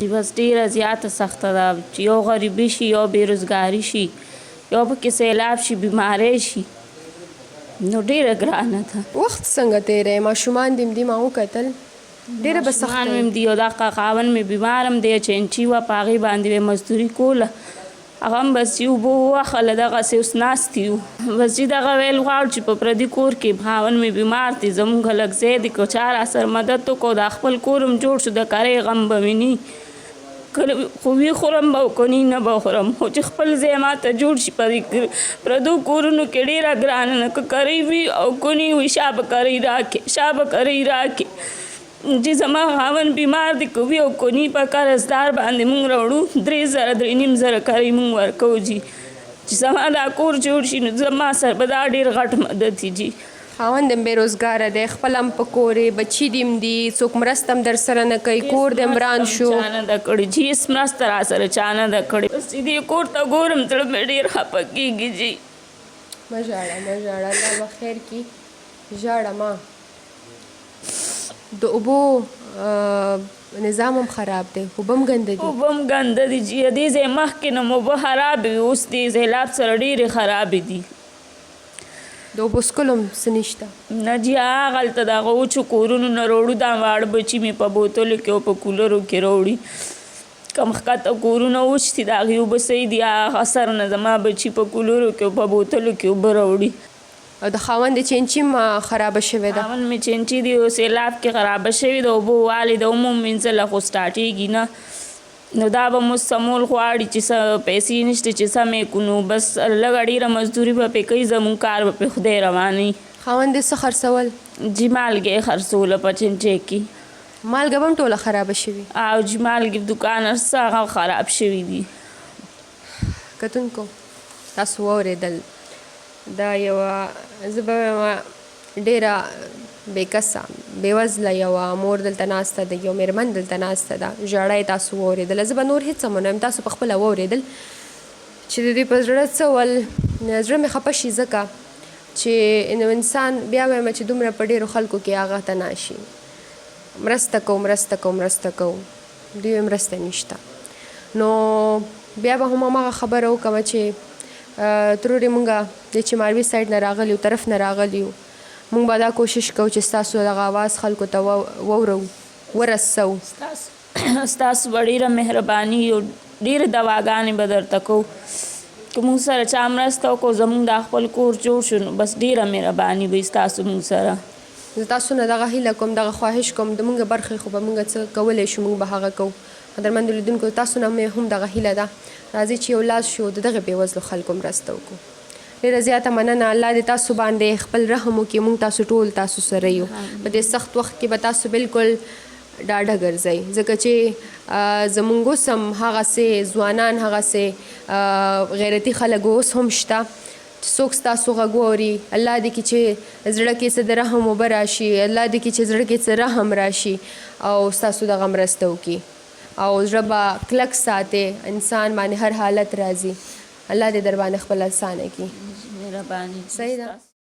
بس ډیره زیاته سخته ده چې یو غریبي شي یو بېروزګاري شي یو پکې سیلاب شي بیماری شي نو ډیره ګرانه ده. وخت څنګه تیری ماشومان دې ما وکتل ډیره به سخته ماشومان مې دي او دغه خاوند مې بیمار هم دی چینچي وه په هغې باندې مې مزدوري کوله هغه هم بس چې اوبه ووهله دغسې اوس ناستي یو بس چې دغه ویل غواړو چې په پردي کور کې خاوند مې بیمار دی زمونږ لږ ځای دی که چا راسره مدد وکړو دا خپل کور هم جوړ شو د کرۍ غم به مې نه خو وي خورم به او کني نه به خورم خو چې خپل ځای ماته جوړ شي په دې پردو کورونو کې ډېره ګرانه نه که کرۍ وي او کني وي شا به کرۍ راکړې شا به کرۍ راکړې چې زما خاوند بیمار دی که وي او کني په قرضدار باندې مونږ راوړو 3000 3500 کرۍ مونږ ورکوو جي چې زما دا کور جوړ شي نو زما سره به دا ډېر غټ مدد وي جي. خاوند هم بېروزګاره دی خپل هم په کور یې بچي دې هم دي څوک مرسته هم در سره نه کوي کور دې هم وران شو چا نه ده کړې جي هېڅ مرسته را سره چا نه ده کړې بس چې دې کور ته ګورم زړه مې ډېر خفه کېږي جي. مه ژاړه مه ژاړه الله به خیر کړي ژاړه مه د اوبو نظام هم خراب دی اوبه هم ګنده دي اوبه هم ګنده دي جي دې ځای مخکې نه مو اوبه خرابې وي اوس دې سیلاب سره ډېرې خرابې دي د اوبو څښلو هم څه نشته نه جي هغلته د هغه وچو کورونو نه راوړو دا واړه بچي مې په بوتلو کې او په کولرو کې راوړي کم ښکته کورونه وچ دي د هغې اوبه صحیح دي هغه سر نه زما بچي په کولرو کې او په بوتلو کې اوبه راوړي. او د خاوند چینچي هم خرابه شوې ده خاوند مې چینچي دي او سیلاب کې خرابه شوې ده اوبه والې ده عموم مینځله خو سټاټېږي نه نو دا به مو سمول غواړي چې څه پیسې نشته چې سمې کړو نو بس لږه ډېره مزدوري به پرې کوي زموږ کار به پرې خدای روانوي. خاوند دې څه خرڅول جي مالګې یې خرڅوله په چینچۍ کې مالګه به هم ټوله خرابه شوې او جي مالګې دوکان هر څه هغه خراب شوي دي. کتونکو تاسو واورېدل دا یوه زه به وایم ډېره بېکسه بېوزله یوه مور دلته ناسته ده یو مېرمن دلته ناسته ده ژړی تاسو واورېدله زه به نور هېڅ هم ونه وایم تاسو په خپله واورېدل چې د دوی په زړه څه ول زړه مې خفه شي ځکه چې انسان بیا وایم چې دومره په ډېرو خلکو کې هغه ته ناشي مرسته کوو مرسته کوو مرسته کوو دوی مرسته نشته نو بیا به هم هماغه خبره وکړمه چې ترورې مونږ د چماروي سایډ نه راغلي یو طرف نه راغلي یو مونږ به دا کوشش کوو چې ستاسو دغه اواز خلکو ته ورسوو ستاسو به ډېره مهرباني او ډېرې دواګانې به درته کوو که مونږ سره چا مرسته وکړو زمونږ دا خپل کور جوړ شو نو بس ډېره مهرباني به ستاسو مونږ سره زه تاسو نه دغه هیله کوم دغه خواهش کوم د مونږ برخې خو به مونږ څه کولی شو مونږ به هغه کوو قدرمندو لیدونکو تاسو نه مې هم دغه هیله ده راځئ چې یو لاس شو د دغه بېوزلو خلکو مرسته وکړو. ډېره زیاته مننه الله دې تاسو باندې خپل رحم وکړي مونږ تاسو ټول تاسو سره یو په دې سخت وخت کې به تاسو بالکل ډاډه ګرځئ ځکه چې زمونږ اوس هم هغسې ځوانان هغسې غیرتي خلک اوس هم شته چې څوک ستاسو غږ واوري الله دې کې چې زړه کې څه د رحم اوبه راشي الله دې کې چې زړه کې څه رحم راشي او ستاسو دغه مرسته وکړي او زړه به کلک ساتې انسان باندې هر حالت راځي الله دې در باندې خپل اسانه کړي مهرباني صحیح ده.